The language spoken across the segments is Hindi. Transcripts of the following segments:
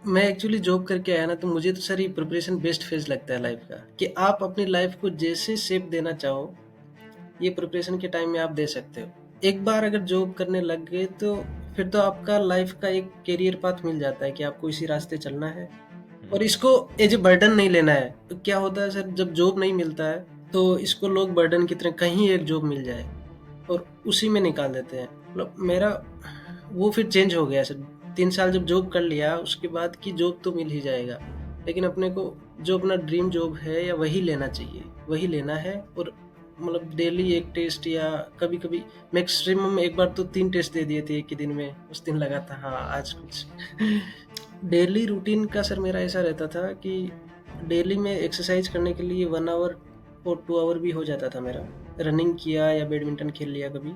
मैं एक्चुअली जॉब करके आया ना, तो मुझे तो सर ये प्रिपरेशन बेस्ट फेज लगता है लाइफ का, कि आप अपनी लाइफ को जैसे शेप देना चाहो, ये प्रिपरेशन के टाइम में आप दे सकते हो। एक बार अगर जॉब करने लग गए तो फिर तो आपका लाइफ का एक करियर पाथ मिल जाता है कि आपको इसी रास्ते चलना है, और हम्म। इसको एज ए बर्डन नहीं लेना है। तो क्या होता है सर, जब जॉब नहीं मिलता है तो इसको लोग बर्डन की तरह, कहीं एक जॉब मिल जाए और उसी में निकाल देते हैं। मतलब मेरा वो फिर चेंज हो गया सर। 3 साल जब जॉब कर लिया, उसके बाद की जॉब तो मिल ही जाएगा, लेकिन अपने को जो अपना ड्रीम जॉब है या वही लेना चाहिए, वही लेना है। और मतलब डेली एक टेस्ट, या कभी कभी मैक्सिमम एक बार तो 3 टेस्ट दे दिए थे एक ही दिन में। उस दिन लगा था हाँ आज कुछ डेली रूटीन का सर मेरा ऐसा रहता था कि डेली में एक्सरसाइज करने के लिए 1 आवर और 2 आवर भी हो जाता था मेरा। रनिंग किया या बैडमिंटन खेल लिया कभी,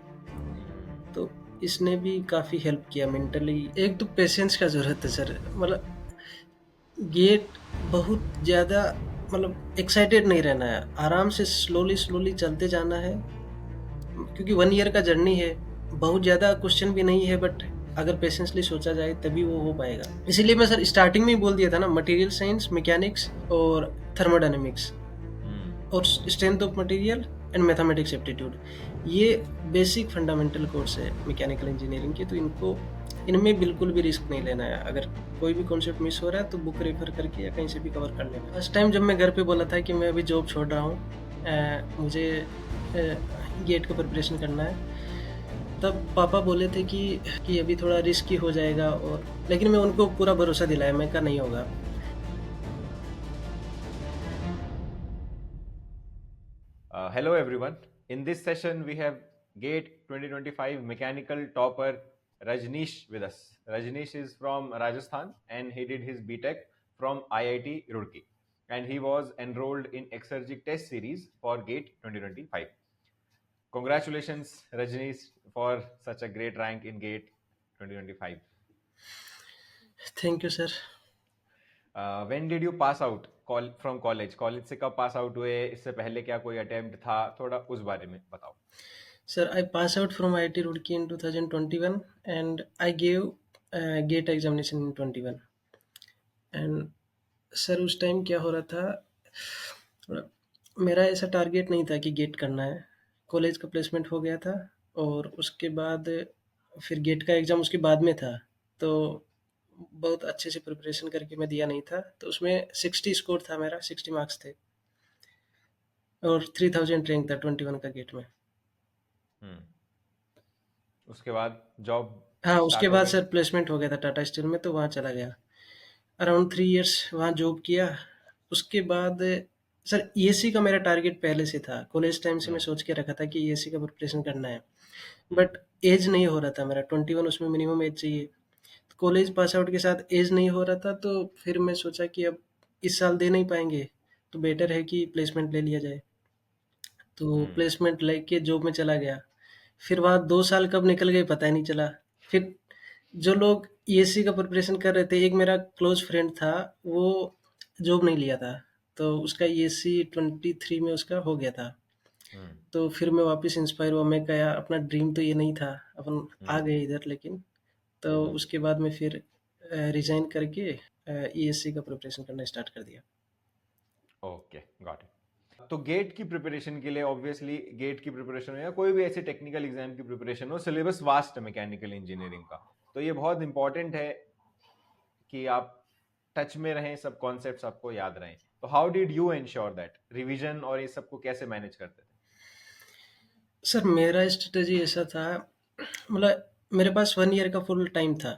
तो इसने भी काफ़ी हेल्प किया मेंटली। एक तो पेशेंस का ज़रूरत है सर। मतलब गेट बहुत ज़्यादा, मतलब एक्साइटेड नहीं रहना है, आराम से स्लोली स्लोली चलते जाना है, क्योंकि 1 ईयर का जर्नी है। बहुत ज़्यादा क्वेश्चन भी नहीं है, बट अगर पेशेंसली सोचा जाए तभी वो हो पाएगा। इसीलिए मैं सर स्टार्टिंग में ही बोल दिया था ना, मटेरियल साइंस, मैकेनिक्स और थर्मोडायनेमिक्स, और strength of material and mathematics aptitude, ये बेसिक फंडामेंटल कोर्स है मैकेनिकल इंजीनियरिंग के। तो इनमें बिल्कुल भी रिस्क नहीं लेना है। अगर कोई भी कॉन्सेप्ट मिस हो रहा है तो बुक रेफर करके या कहीं से भी कवर कर लेना। फर्स्ट टाइम जब मैं घर पे बोला था कि मैं अभी जॉब छोड़ रहा हूँ, मुझे गेट का प्रिपरेशन करना है, तब पापा बोले थे कि अभी थोड़ा रिस्की हो जाएगा, और लेकिन मैं उनको पूरा भरोसा दिलाया, मैं कहा नहीं होगा। Hello everyone. In this session, we have GATE 2025 mechanical topper Rajneesh with us. Rajneesh is from Rajasthan and he did his BTech from IIT Roorkee, and he was enrolled in Exergic test series for GATE 2025. Congratulations, Rajneesh, for such a great rank in GATE 2025. Thank you sir. When did you pass out from college? College से कब पास आउट हुए? इससे पहले क्या कोई अटेम्प्ट था? थोड़ा उस बारे में बताओ। Sir, I passed out from IIT Roorkee in 2021, and I gave GATE examination in 21। And sir उस टाइम क्या हो रहा था, मेरा ऐसा टारगेट नहीं था कि गेट करना है। कॉलेज का प्लेसमेंट हो गया था, और उसके बाद फिर गेट का एग्ज़ाम उसके बाद में था। तो बहुत अच्छे से प्रिपरेशन करके मैं दिया नहीं था, तो उसमें 60 स्कोर था मेरा, 60 मार्क्स थे, और 3000 रैंक था 21 का गेट में। हम्म। उसके बाद जॉब हाँ, उसके स्टार्ट हो बाद गई। सर प्लेसमेंट हो गया था टाटा स्टील में, तो वहाँ चला गया। अराउंड 3 इयर्स वहाँ जॉब किया। उसके बाद सर ईएससी का मेरा टारगेट पहले से था, कॉलेज टाइम से मैं हम्म। सोच के रखा था कि ईएससी का प्रिपरेशन करना है। हम्म। बट एज नहीं हो रहा था मेरा, 21 उसमें मिनिमम एज चाहिए। तो कॉलेज पास आउट के साथ एज नहीं हो रहा था, तो फिर मैं सोचा कि अब इस साल दे नहीं पाएंगे, तो बेटर है कि प्लेसमेंट ले लिया जाए। तो हम्म। प्लेसमेंट लेके जॉब में चला गया। फिर वहाँ 2 साल कब निकल गए पता ही नहीं चला। फिर जो लोग ईएससी का प्रिपरेशन कर रहे थे, एक मेरा क्लोज फ्रेंड था, वो जॉब नहीं लिया था, तो उसका ईएससी 23 में उसका हो गया था। हम्म। तो फिर मैं वापस इंस्पायर हुआ, मैं कहा अपना ड्रीम तो ये नहीं था, अपन आ हम्म। गए इधर। लेकिन तो हम्म। उसके बाद मैं फिर रिज़ाइन करके ईएससी का प्रिपरेशन करना स्टार्ट कर दिया। Okay, got it. तो गेट की प्रिपरेशन के लिए ऑब्वियसली गेट की प्रिपरेशन हो या कोई भी ऐसे टेक्निकल एग्जाम की प्रिपरेशन हो, सिलेबस वास्ट है मैकेनिकल इंजीनियरिंग का। तो ये बहुत इंपॉर्टेंट है कि आप टच में रहें, सब कॉन्सेप्ट्स आपको याद रहें। तो how did you ensure that revision और ये सबको कैसे मैनेज करते थे? सर मेरा स्ट्रेटजी ऐसा था, मतलब मेरे पास 1 ईयर का फुल टाइम था,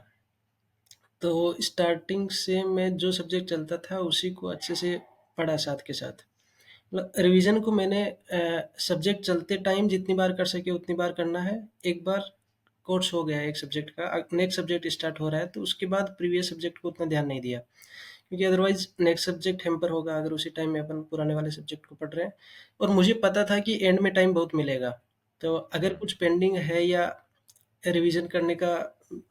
तो स्टार्टिंग से मैं जो सब्जेक्ट चलता था उसी को अच्छे से पढ़ा साथ के साथ। मतलब रिवीजन को मैंने सब्जेक्ट चलते टाइम जितनी बार कर सके उतनी बार करना है। एक बार कोर्स हो गया है एक सब्जेक्ट का, नेक्स्ट सब्जेक्ट स्टार्ट हो रहा है, तो उसके बाद प्रीवियस सब्जेक्ट को उतना ध्यान नहीं दिया, क्योंकि अदरवाइज नेक्स्ट सब्जेक्ट हैम्पर होगा अगर उसी टाइम में अपन पुराने वाले सब्जेक्ट को पढ़ रहे हैं। और मुझे पता था कि एंड में टाइम बहुत मिलेगा, तो अगर हम्म। कुछ पेंडिंग है या रिवीजन करने का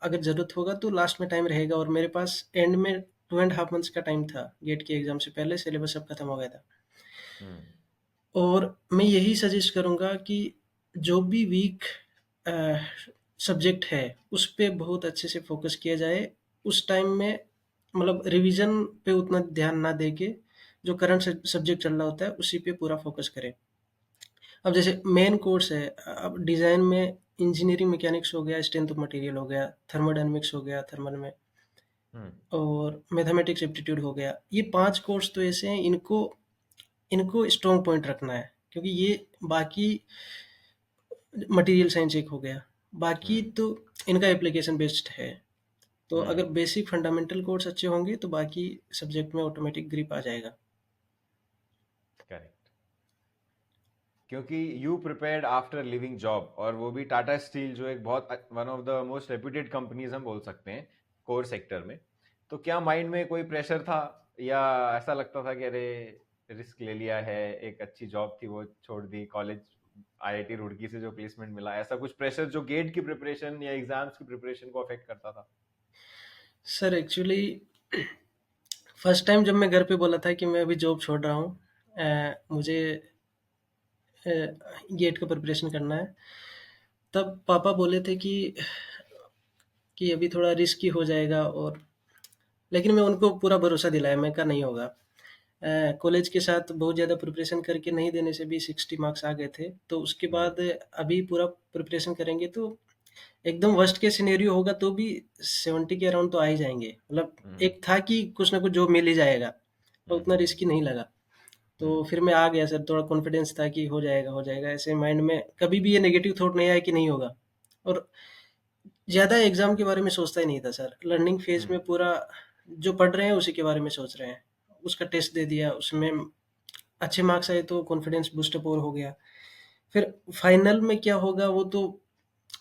अगर ज़रूरत होगा तो लास्ट में टाइम रहेगा। और मेरे पास एंड में 2.5 मंथ्स का टाइम था, गेट के एग्ज़ाम से पहले सिलेबस सब खत्म हो गया था। हम्म। और मैं यही सजेस्ट करूँगा कि जो भी वीक सब्जेक्ट है, उस पे बहुत अच्छे से फ़ोकस किया जाए। उस टाइम में मतलब रिवीजन पे उतना ध्यान ना दे के जो करंट सब्जेक्ट चल रहा होता है उसी पे पूरा फोकस करें। अब जैसे मेन कोर्स है, अब डिज़ाइन में इंजीनियरिंग मैकेनिक्स हो गया, स्ट्रेंथ ऑफ मटेरियल हो गया, थर्मोडायनामिक्स हो गया थर्मल में, हम्म। और मैथमेटिक्स एप्टीट्यूड हो गया। ये 5 कोर्स तो ऐसे हैं, इनको इनको स्ट्रॉन्ग पॉइंट रखना है, क्योंकि ये बाकी मटेरियल साइंस एक हो गया, बाकी हम्म। तो इनका एप्लीकेशन बेस्ड है। तो हम्म। अगर बेसिक फंडामेंटल कोर्स अच्छे होंगे तो बाकी सब्जेक्ट में ऑटोमेटिक ग्रिप आ जाएगा। करेक्ट। क्योंकि you prepared after living job, और वो भी टाटा स्टील, जो एक बहुत one of the most reputed companies हम बोल सकते हैं कोर सेक्टर में। तो क्या माइंड में कोई प्रेशर था, या ऐसा लगता था कि अरे रिस्क ले लिया है, एक अच्छी जॉब थी वो छोड़ दी, कॉलेज आईआईटी रुड़की से जो प्लेसमेंट मिला, ऐसा कुछ प्रेशर जो गेट की प्रिपरेशन या एग्जाम्स की प्रिपरेशन को अफेक्ट करता था? सर एक्चुअली फर्स्ट टाइम जब मैं घर पे बोला था कि मैं अभी जॉब छोड़ रहा हूँ, मुझे गेट का प्रिपरेशन करना है, तब पापा बोले थे कि अभी थोड़ा रिस्की हो जाएगा, और लेकिन मैं उनको पूरा भरोसा दिलाया, मैं कहा नहीं होगा। कॉलेज के साथ बहुत ज़्यादा प्रिपरेशन करके नहीं देने से भी 60 मार्क्स आ गए थे, तो उसके हम्म। बाद अभी पूरा प्रिपरेशन करेंगे तो एकदम वर्स्ट केस सिनेरियो होगा तो भी 70 के अराउंड तो आ ही जाएंगे। मतलब हम्म। एक था कि कुछ ना कुछ जॉब मिल ही जाएगा, तो हम्म। उतना रिस्की नहीं लगा। तो हम्म। फिर मैं आ गया सर, थोड़ा कॉन्फिडेंस था कि हो जाएगा, ऐसे माइंड में कभी भी ये नेगेटिव थॉट नहीं आया कि नहीं होगा। और ज़्यादा एग्ज़ाम के बारे में सोचता ही नहीं था सर, लर्निंग फेज़ हम्म। में पूरा जो पढ़ रहे हैं उसी के बारे में सोच रहे हैं। उसका टेस्ट दे दिया, उसमें अच्छे मार्क्स आए तो कॉन्फिडेंस बूस्टअप और हो गया। फिर फाइनल में क्या होगा वो तो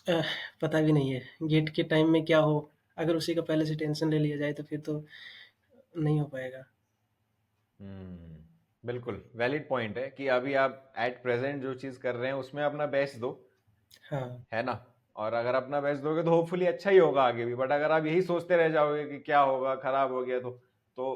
अ, पता भी नहीं है, गेट के टाइम में क्या हो। अगर उसी का पहले से टेंशन ले लिया जाए तो फिर तो नहीं हो पाएगा। बिल्कुल वैलिड पॉइंट है कि अभी आप एट प्रेजेंट जो चीज कर रहे हैं उसमें अपना बेस्ट दो, हाँ, है ना? और अगर अपना बेस्ट दोगे तो होपफुली अच्छा ही होगा आगे भी। बट अगर आप यही सोचते रह जाओगे कि क्या होगा, खराब हो गया, तो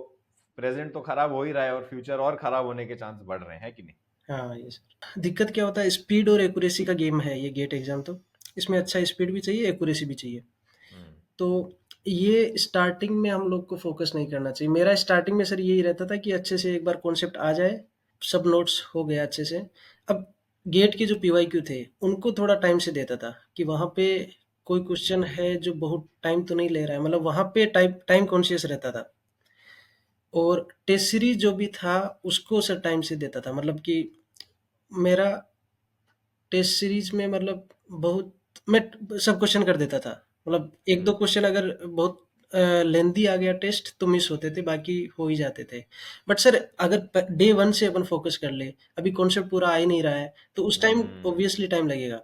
प्रेजेंट तो खराब हो ही रहा है और फ्यूचर और खराब होने के चांस बढ़ रहे हैं, कि नहीं? हाँ, ये सर। दिक्कत क्या होता है, स्पीड और एक्यूरेसी का गेम है ये गेट एग्ज़ाम तो। इसमें अच्छा स्पीड भी चाहिए, एक्यूरेसी भी चाहिए। हम्म। तो ये स्टार्टिंग में हम लोग को फ़ोकस नहीं करना चाहिए। मेरा स्टार्टिंग में सर यही रहता था कि अच्छे से एक बार कॉन्सेप्ट आ जाए, सब नोट्स हो गया अच्छे से। अब गेट के जो पीवाईक्यू थे, उनको थोड़ा टाइम से देता था कि वहाँ पे कोई क्वेश्चन है जो बहुत टाइम तो नहीं ले रहा है, मतलब वहाँ पे टाइम टाइम कॉन्शियस रहता था। और टेस्ट सीरीज़ जो भी था, उसको सर टाइम से देता था। मतलब कि मेरा टेस्ट सीरीज़ में मतलब बहुत मैं सब क्वेश्चन कर देता था। मतलब 1-2 हम्म। क्वेश्चन अगर बहुत लेंथी आ गया टेस्ट तो मिस होते थे, बाकी हो ही जाते थे। बट सर अगर डे 1 से अपन फोकस कर ले, अभी कॉन्सेप्ट पूरा आ ही नहीं रहा है, तो उस टाइम हम्म। ऑब्वियसली टाइम लगेगा।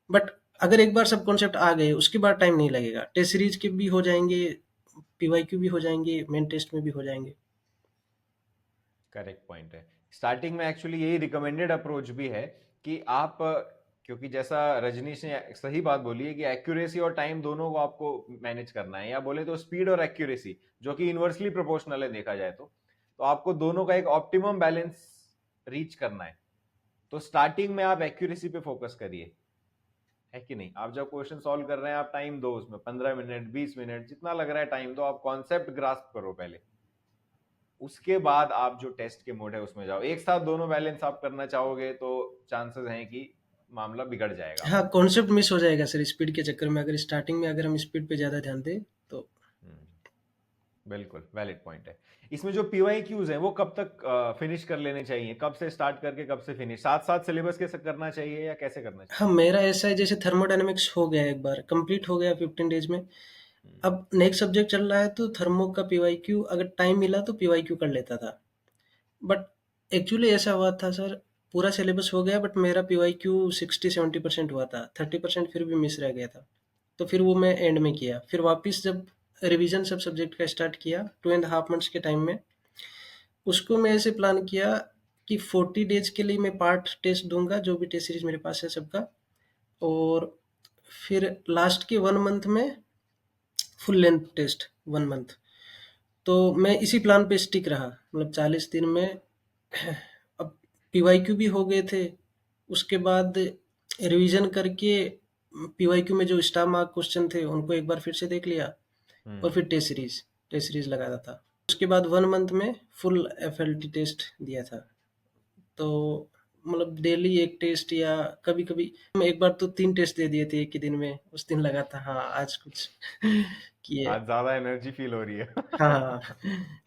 बट अगर एक बार सब कॉन्सेप्ट आ गए, उसके बाद टाइम नहीं लगेगा। टेस्ट सीरीज़ के भी हो जाएँगे, पीवाईक्यू भी हो जाएँगे, मेन टेस्ट में भी हो जाएँगे। करेक्ट पॉइंट है। स्टार्टिंग में एक्चुअली यही रिकमेंडेड अप्रोच भी है कि आप, क्योंकि जैसा रजनीश ने सही बात बोली है कि एक्यूरेसी और टाइम दोनों को आपको मैनेज करना है, या बोले तो स्पीड और एक्यूरेसी, जो कि इनवर्सली प्रोपोर्शनल है देखा जाए तो आपको दोनों का एक ऑप्टिमम बैलेंस रीच करना है। तो स्टार्टिंग में आप एक्यूरेसी पे फोकस करिए, है कि नहीं? आप जब क्वेश्चन सॉल्व कर रहे हैं, आप टाइम दो, उसमें 15 मिनट 20 मिनट जितना लग रहा है टाइम दो, आप कॉन्सेप्ट ग्रास्प करो पहले। उसके बाद आप जो टेस्ट के मोड है उसमें जाओ। एक साथ दोनों बैलेंस आप करना चाहोगे तो चांसेस हैं कि मामला बिगड़ जाएगा हाँ, आपका। कॉन्सेप्ट मिस हो जाएगा सर स्पीड के चक्कर में, अगर स्टार्टिंग में अगर हम स्पीड पे ज़्यादा ध्यान दें तो। बिल्कुल वैलिड पॉइंट है। इसमें जो पीवाई क्यूज हैं वो कब तक फिनिश कर लेने चाहिए? कब से स्टार्ट करके कब से फिनिश? साथ साथ सिलेबस के करना चाहिए या कैसे करना चाहिए? हाँ, मेरा ऐसा है, जैसे थर्मोडायनामिक्स हो गया, एक बार कंप्लीट हो गया 15 डेज में। हम्म। अब नेक्स्ट सब्जेक्ट चल रहा है तो थर्मो का पीवाईक्यू अगर टाइम मिला तो पीवाईक्यू कर लेता था। बट एक्चुअली ऐसा हुआ था सर, पूरा सिलेबस हो गया बट मेरा पीवाईक्यू 60-70% हुआ था, 30% फिर भी मिस रह गया था। तो फिर वो मैं एंड में किया, फिर वापस जब रिवीजन सब सब्जेक्ट का स्टार्ट किया 2.5 मंथ्स के टाइम में, उसको मैं ऐसे प्लान किया कि 40 डेज के लिए मैं पार्ट टेस्ट दूंगा, जो भी टेस्ट सीरीज मेरे पास है सबका, और फिर लास्ट के 1 मंथ में फुल लेंथ टेस्ट 1 मंथ। तो मैं इसी प्लान पे स्टिक रहा, मतलब 40 दिन में। अब पीवाईक्यू भी हो गए थे, उसके बाद रिवीजन करके पीवाईक्यू में जो स्टार मार्क क्वेश्चन थे उनको एक बार फिर से देख लिया, और हम्म। फिर टेस्ट सीरीज। टेस्ट सीरीज लगाता था। उसके बाद 1 मंथ में फुल एफएलटी टेस्ट दिया था। तो मतलब डेली एक टेस्ट, या कभी-कभी मैं एक बार तो 3 टेस्ट दे दिए थे एक ही दिन में। उस दिन लगा था हाँ, आज कुछ किए। आज ज्यादा एनर्जी फील हो रही है। हाँ,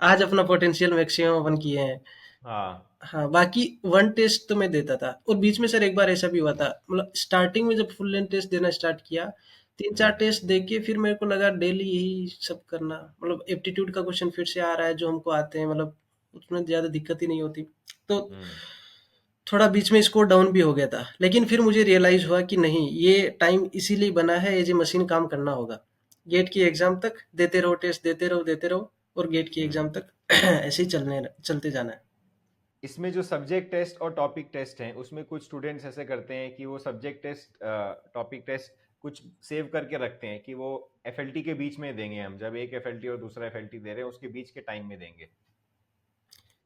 आज अपना पोटेंशियल मैक्सिमम अपन किए हैं। हाँ। हाँ, बाकी 1 टेस्ट तो मैं देता था, और बीच में सर एक बार ऐसा भी हुआ था, मतलब स्टार्टिंग में जब फुल लेंथ टेस्ट देना स्टार्ट किया, 3-4 हम्म। टेस्ट देके फिर मेरे को लगा डेली यही सब करना, मतलब एप्टीट्यूड का क्वेश्चन फिर से आ रहा है जो हमको आते हैं, मतलब उसमें ज़्यादा दिक्कत ही नहीं होती। तो हम्म। थोड़ा बीच में स्कोर डाउन भी हो गया था, लेकिन फिर मुझे रियलाइज़ हुआ कि नहीं, ये टाइम इसीलिए बना है, एज़ ए मशीन काम करना होगा। गेट की एग्ज़ाम तक देते रहो टेस्ट, देते रहो, और गेट की हम्म। एग्ज़ाम तक ऐसे ही चलते जाना है। इसमें जो सब्जेक्ट टेस्ट और टॉपिक टेस्ट हैं, उसमें कुछ स्टूडेंट्स ऐसे करते हैं कि वो सब्जेक्ट टेस्ट टॉपिक टेस्ट कुछ सेव करके रखते हैं कि वो एफएलटी के बीच में देंगे, हम जब एक एफएलटी और दूसरा एफएलटी दे रहे हैं उसके बीच के टाइम में देंगे।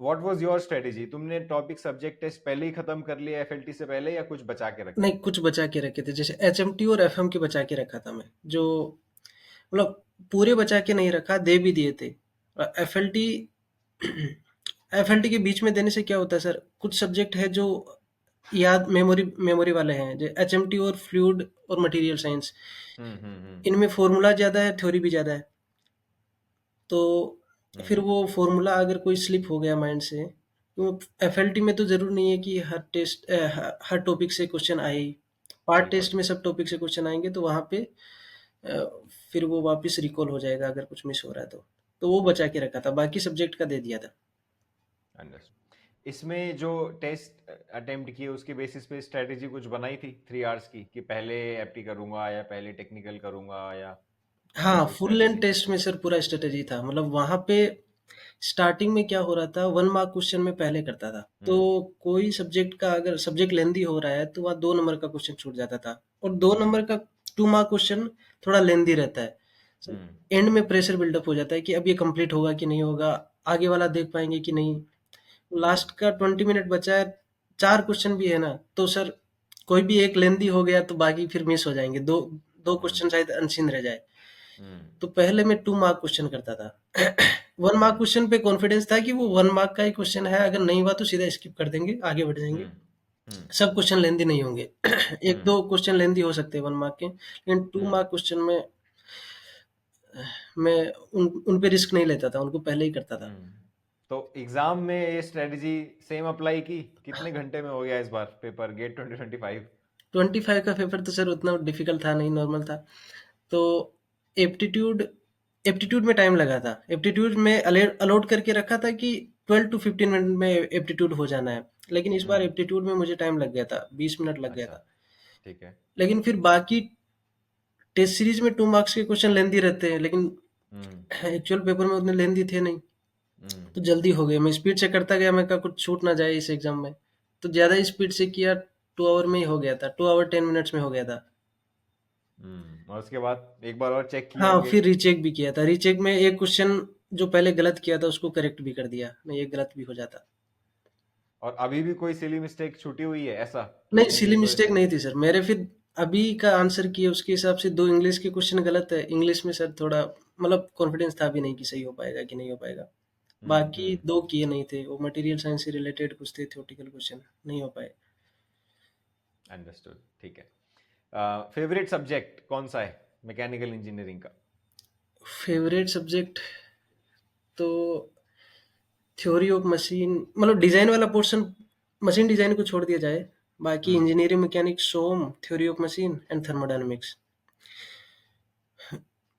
What was your strategy? तुमने टॉपिक सब्जेक्ट टेस्ट पहले ही खत्म कर लिया एफएलटी से पहले, या कुछ बचा के रखे? नहीं, कुछ बचा के रखे थे, जैसे एचएमटी और एफएम के बचा के रखा था मैं, जो मतलब पूरे बचा के नहीं रखा, दे भी दिए थे। एफएलटी एफएलटी के बीच में देने से क्या होता है सर, कुछ सब्जेक्ट है जो याद मेमोरी मेमोरी वाले हैं, जो एचएमटी और फ्लूइड और मटेरियल साइंस, हम्म। इनमें फॉर्मूला ज़्यादा है, थ्योरी भी ज़्यादा है। तो फिर हम्म। वो फॉर्मूला अगर कोई स्लिप हो गया माइंड से, तो एफएलटी में तो ज़रूर नहीं है कि हर टॉपिक से क्वेश्चन आए ही। पार्ट बिल्कुल। टेस्ट में सब टॉपिक से क्वेश्चन आएँगे, तो वहाँ पे अ, फिर वो वापस रिकॉल हो जाएगा अगर कुछ मिस हो रहा है तो। तो वो बचा के रखा था, बाकी सब्जेक्ट का दे दिया था। अंडरस्टूड। इसमें जो टेस्ट अटेम्प्ट किए उसके बेसिस पे स्ट्रेटेजी कुछ बनाई थी 3 आवर्स की, कि पहले एप्टी करूंगा या पहले टेक्निकल करूंगा, या हाँ, कोई फुल लेंथ स्ट्रेटेजी? टेस्ट में सर पूरा स्ट्रैटेजी था। मतलब वहाँ पे स्टार्टिंग में क्या हो रहा था, 1 मार्क क्वेश्चन मैं पहले करता था। तो हम्म। कोई सब्जेक्ट का अगर सब्जेक्ट लेंदी हो रहा है, तो वहाँ 2 नंबर का क्वेश्चन छूट जाता था, और 2 हम्म। नंबर का 2 मार्क क्वेश्चन थोड़ा लेंदी रहता है। Sir, hmm. एंड में प्रेशर बिल्डअप हो जाता है कि अब ये कंप्लीट होगा कि नहीं होगा, आगे वाला देख पाएँगे कि नहीं। हम्म। लास्ट का 20 मिनट बचा है, 4 क्वेश्चन भी है ना, तो सर कोई भी एक लेंदी हो गया तो बाकी फिर मिस हो जाएँगे। 2 हम्म। क्वेश्चन शायद अनसीन रह जाए। हम्म। तो पहले मैं 2 मार्क क्वेश्चन करता था। 1 मार्क हम्म। क्वेश्चन पे कॉन्फिडेंस था कि वो 1 मार्क का ही क्वेश्चन है, अगर नहीं हुआ तो सीधा स्किप कर देंगे, आगे बढ़ जाएँगे। हम्म। हम्म। सब क्वेश्चन लेंदी नहीं होंगे। हम्म। 1-2 क्वेश्चन लेंदी हो सकते हैं 1 मार्क के, लेकिन 2 हम्म। मार्क क्वेश्चन में मैं उन पे रिस्क नहीं लेता था, उनको पहले ही करता था। हम्म। तो एग्जाम में ये स्ट्रेटजी सेम अप्लाई की? कितने घंटे में हो गया इस बार पेपर गेट 2025? 25 का पेपर तो सर उतना डिफिकल्ट था नहीं, नॉर्मल था। तो एप्टीट्यूड एप्टीट्यूड में टाइम लगा था। एप्टीट्यूड में अलॉट करके रखा था कि 12 टू 15 मिनट में एप्टीट्यूड हो जाना है, लेकिन इस बार हम्म। एप्टीट्यूड में मुझे टाइम लग गया था, 20 मिनट लग गया अच्छा। था। ठीक है। लेकिन फिर बाकी टेस्ट सीरीज में 2 मार्क्स के क्वेश्चन लेंदी रहते हैं, लेकिन हम्म। एक्चुअल पेपर में उतने लेंदी थे नहीं, हम्म। तो जल्दी हो गए। मैं स्पीड से करता गया, मैं कहा कुछ छूट ना जाए इस एग्जाम में, तो ज़्यादा स्पीड से किया। 2 आवर में ही हो गया था, 2 आवर 10 मिनट्स में हो गया था। और उसके बाद एक बार और चेक किए हाँ, होंगे? फिर रीचेक भी किया था। रीचेक में एक क्वेश्चन जो पहले गलत किया था उसको करेक्ट भी कर दिया, नहीं ये गलत भी हो जाता। और अभी भी कोई सिली मिस्टेक छूटी हुई है ऐसा, कि नहीं, जिनकी सिली वजह मिस्टेक से? नहीं थी सर मेरे। फिर अभी का आंसर किए उसके हिसाब से 2 इंग्लिश के क्वेश्चन गलत है। इंग्लिश में सर थोड़ा मतलब कॉन्फिडेंस था भी नहीं कि सही हो पाएगा कि नहीं हो पाएगा। बाकी हम्म। 2 किए नहीं थे, वो मटेरियल साइंस से रिलेटेड कुछ थे, थ्योरेटिकल क्वेश्चन नहीं हो पाए। अंडरस्टूड। ठीक है। फेवरेट सब्जेक्ट कौन सा है मैकेनिकल इंजीनियरिंग का? फेवरेट सब्जेक्ट तो थ्योरी ऑफ मशीन, मतलब डिज़ाइन वाला पोर्शन, मशीन डिज़ाइन को छोड़ दिया जाए, बाकी हम्म। इंजीनियरिंग मैकेनिक्स, सोम, theory of machine and thermodynamics.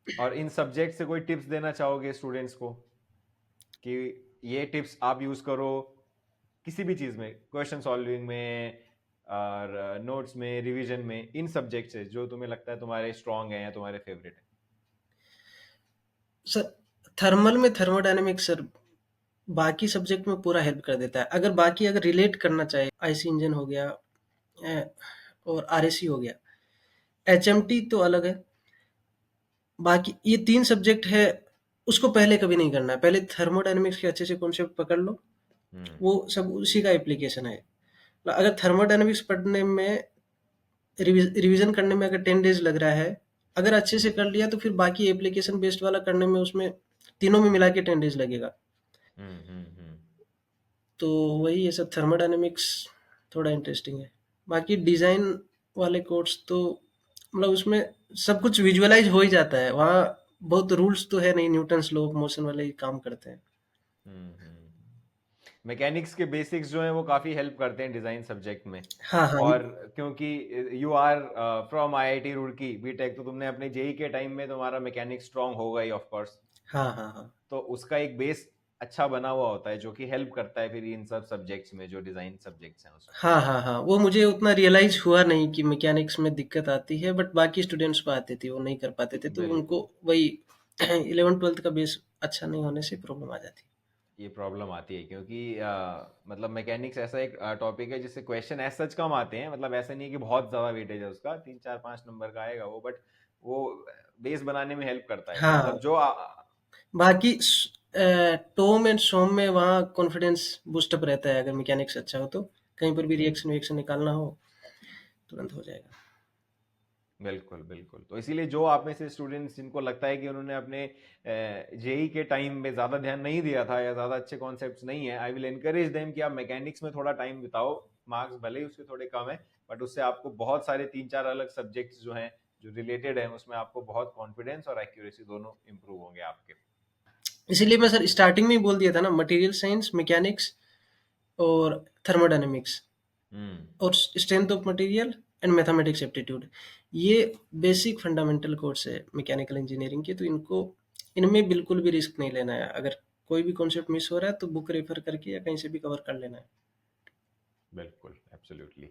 और इन सब्जेक्ट से कोई टिप्स देना चाहोगे स्टूडेंट्स को, कि ये टिप्स आप यूज करो किसी भी चीज में, क्वेश्चन सॉल्विंग में और नोट्स में, रिवीजन में, इन सब्जेक्ट से जो तुम्हें लगता है तुम्हारे स्ट्रांग है या तुम्हारे फेवरेट है? सर, थर्मल में थर्मोडायनामिक्स सर बाकी सब्जेक्ट में पूरा हेल्प कर देता है। अगर रिलेट करना चाहे, आईसी इंजन हो गया, अ, और आरएसी हो गया, एचएमटी तो अलग है। बाकी ये 3 सब्जेक्ट है, उसको पहले कभी नहीं करना है। पहले थर्मोडायनामिक्स के अच्छे से कॉन्सेप्ट पकड़ लो, हम्म। वो सब उसी का एप्लीकेशन है। अगर थर्मोडायनामिक्स पढ़ने में, रिवीजन करने में अगर 10 डेज लग रहा है, अगर अच्छे से हम्म। कर लिया तो फिर बाकी एप्लीकेशन बेस्ड वाला करने में उसमें तीनों में मिला के 10 days लगेगा। हम्म। तो वही ये सब थर्मोडायनेमिक्स थोड़ा इंटरेस्टिंग है। बाकी डिज़ाइन वाले कोर्स तो मतलब उसमें सब कुछ विजुअलाइज हो ही जाता है, वहाँ बहुत रूल्स तो है नहीं, न्यूटन्स लॉ ऑफ मोशन वाले ही काम करते हैं। मैकेनिक्स के बेसिक्स जो हैं वो काफ़ी हेल्प करते हैं डिज़ाइन सब्जेक्ट में। हाँ हाँ और क्योंकि you are from IIT Roorkee B Tech, तो तुमने अपने जेई के टाइम में तुम्हारा मैकेनिक्स स्ट्रांग होगा ही ऑफ कोर्स। हाँ हाँ हाँ तो उसका एक बेस अच्छा बना हुआ होता है जो कि हेल्प करता है फिर इन सब सब्जेक्ट्स में, जो डिज़ाइन सब्जेक्ट्स हैं उसमें। हाँ हाँ हाँ, वो मुझे उतना रियलाइज हुआ नहीं कि मैकेनिक्स में दिक्कत आती है, बट बाकी स्टूडेंट्स को आती थी, वो नहीं कर पाते थे, तो उनको बिल्कुल, वही 11th-12th का बेस अच्छा नहीं होने से प्रॉब्लम आ जाती। ये प्रॉब्लम आती है क्योंकि मतलब मैकेनिक्स ऐसा एक टॉपिक है जिससे क्वेश्चन एज सच कम आते हैं। मतलब ऐसा नहीं है कि बहुत ज़्यादा वेटेज है उसका, 3 4 5 नंबर का आएगा वो, बट वो बेस बनाने में हेल्प करता है। तो हाँ, मतलब जो बाकी टॉम एंड सॉम में वहाँ कॉन्फिडेंस बूस्टअप रहता है, अगर मैकेनिक्स अच्छा हो तो कहीं पर भी रिएक्शन हम्म, विएक्शन निकालना हो तुरंत हो जाएगा। बिल्कुल बिल्कुल। तो इसीलिए जो आप में से स्टूडेंट्स जिनको लगता है कि उन्होंने अपने जेई के टाइम में ज़्यादा ध्यान नहीं दिया था या ज़्यादा अच्छे कॉन्सेप्ट्स नहीं है, आई विल एनकरेज देम कि आप मैकेनिक्स में थोड़ा टाइम बिताओ। मार्क्स भले ही उसके थोड़े कम है, बट उससे आपको बहुत सारे 3 4 अलग सब्जेक्ट्स जो हैं जो रिलेटेड हैं उसमें आपको बहुत कॉन्फिडेंस और एक्यूरेसी दोनों इंप्रूव होंगे आपके। इसीलिए मैं सर स्टार्टिंग में ही बोल दिया था ना, मटेरियल साइंस, मैकेनिक्स और थर्मोडायनेमिक्स हम्म। और strength of material and mathematics aptitude, ये बेसिक फंडामेंटल कोर्स है मैकेनिकल इंजीनियरिंग के। तो इनको, इनमें बिल्कुल भी रिस्क नहीं लेना है। अगर कोई भी कॉन्सेप्ट मिस हो रहा है तो बुक रेफर करके या कहीं से भी कवर कर लेना है। बिल्कुल, absolutely.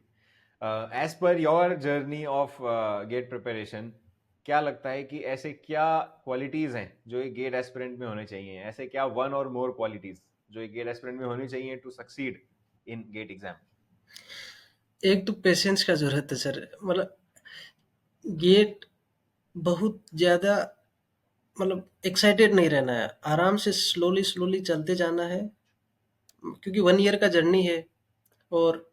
As per your journey of GATE preparation, क्या लगता है कि ऐसे क्या क्वालिटीज हैं जो एक गेट एस्पिरेंट में होने चाहिए? ऐसे क्या वन और मोर क्वालिटीज जो एक गेट एस्पिरेंट में होनी चाहिए to succeed in GATE exam? एक तो पेशेंस का ज़रूरत है सर, मतलब गेट बहुत ज़्यादा, मतलब एक्साइटेड नहीं रहना है, आराम से स्लोली स्लोली चलते जाना है, क्योंकि 1 ईयर का जर्नी है और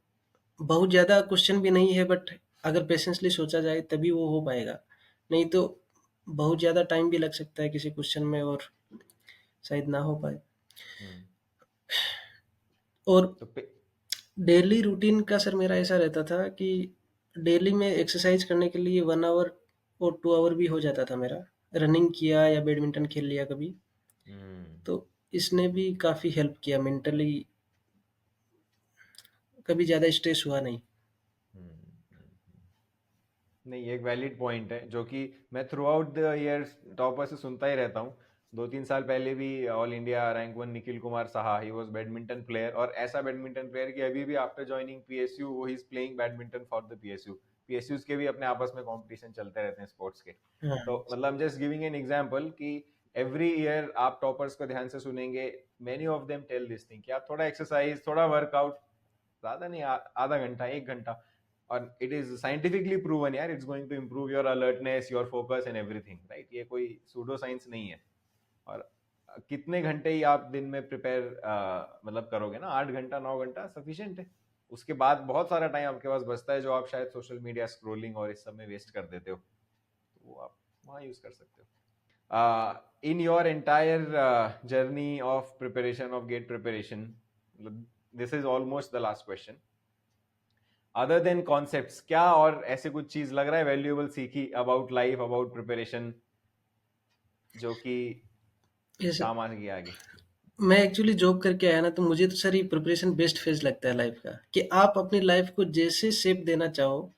बहुत ज़्यादा क्वेश्चन भी नहीं है, बट अगर पेशेंसली सोचा जाए तभी वो हो पाएगा, नहीं तो बहुत ज़्यादा टाइम भी लग सकता है किसी क्वेश्चन में और शायद ना हो पाए। हम्म। और तो डेली रूटीन का सर मेरा ऐसा रहता था कि डेली में एक्सरसाइज करने के लिए 1 आवर और 2 आवर भी हो जाता था मेरा, रनिंग किया या बैडमिंटन खेल लिया कभी, हम्म, तो इसने भी काफ़ी हेल्प किया मेंटली, कभी ज़्यादा स्ट्रेस हुआ नहीं। हम्म। नहीं, ये एक वैलिड पॉइंट है जो कि मैं through out the year topper से सुनता ही रहता हूँ। 2 3 साल पहले भी all India rank one Nikhil Kumar Saha, he was badminton player, और ऐसा बैडमिंटन प्लेयर कि अभी भी आफ्टर ज्वाइनिंग पीएसयू वो he is playing badminton for the PSU. PSUs के भी अपने आपस में कंपटीशन चलते रहते हैं स्पोर्ट्स के। हाँ, तो मतलब जस्ट गिविंग एन एग्जांपल कि एवरी ईयर आप टॉपर्स को ध्यान से सुनेंगे, many of them tell this thing कि आप थोड़ा एक्सरसाइज, थोड़ा वर्कआउट, ज्यादा नहीं, आधा घंटा 1 घंटा, और इट इज साइंटिफिकली प्रूवन यार, it's going to improve your alertness, your focus and everything, right? ये कोई सूडो साइंस नहीं है। और कितने घंटे ही आप दिन में प्रिपेयर मतलब करोगे ना, 8 घंटा 9 घंटा सफिशिएंट है। उसके बाद बहुत सारा टाइम आपके पास बचता है जो आप शायद सोशल मीडिया स्क्रोलिंग और इस सब में वेस्ट कर देते हो, तो वो आप वहाँ यूज कर सकते हो। In your entire journey of preparation of GATE preparation, this is almost the last question, other than concepts, क्या और ऐसे कुछ चीज लग रहा है वैल्यूएबल सीखी अबाउट लाइफ, अबाउट प्रिपरेशन, जो कि जैसे काम आएगी आगे? मैं एक्चुअली जॉब करके आया ना, तो मुझे तो सर ये प्रिपरेशन बेस्ट फेज लगता है लाइफ का, कि आप अपनी लाइफ को जैसे शेप देना चाहो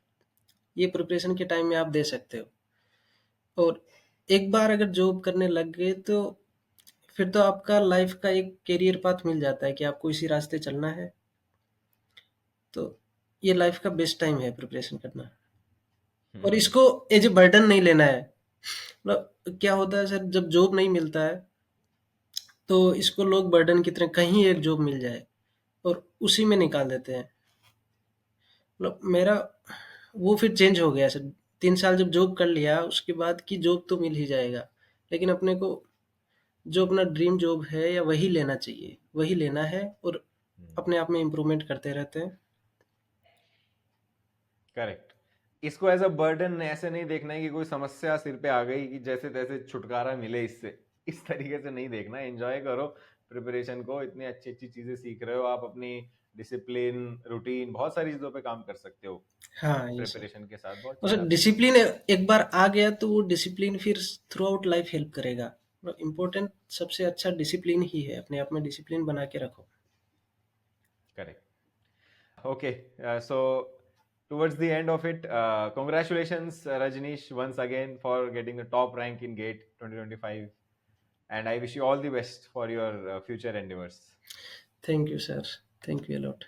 ये प्रिपरेशन के टाइम में आप दे सकते हो। और एक बार अगर जॉब करने लग गए तो फिर तो आपका लाइफ का एक करियर पाथ मिल जाता है कि आपको इसी रास्ते चलना है। तो ये लाइफ का बेस्ट टाइम है प्रिपरेशन करना, और हम्म, इसको एज ए बर्डन नहीं लेना है। मतलब क्या होता है सर, जब जॉब नहीं मिलता है तो इसको लोग बर्डन की तरह, कहीं एक जॉब मिल जाए और उसी में निकाल देते हैं। मतलब मेरा वो फिर चेंज हो गया सर, 3 साल जब जॉब कर लिया उसके बाद की जॉब तो मिल ही जाएगा, लेकिन अपने को जो अपना ड्रीम जॉब है या वही लेना चाहिए, वही लेना है, और अपने आप में इम्प्रूवमेंट करते रहते हैं। करेक्ट। इसको एज अ बर्डन ऐसे नहीं देखना है कि कोई समस्या सिर पे आ गई कि जैसे तैसे छुटकारा मिले इससे। इस तरीके से नहीं देखना, एंजॉय करो प्रिपरेशन को, इतनी अच्छी अच्छी चीजें सीख रहे हो आप, अपनी डिसिप्लिन, रूटीन, बहुत सारी चीजों पे काम कर सकते हो हाँ, ये सर। प्रिपरेशन के साथ, बहुत और चीजें सर आप सीख डिसिप्लिन सकते हो। एक बार आ गया तो वो डिसिप्लिन फिर थ्रू आउट लाइफ हेल्प करेगा। मतलब इम्पोर्टेंट सबसे अच्छा डिसिप्लिन ही है, अपने आप में डिसिप्लिन बना के रखो। Correct. Okay, so towards the end of it, congratulations, Rajneesh, once again for getting the top rank in GATE 2025, and I wish you all the best for your future endeavors. Thank you sir, thank you a lot.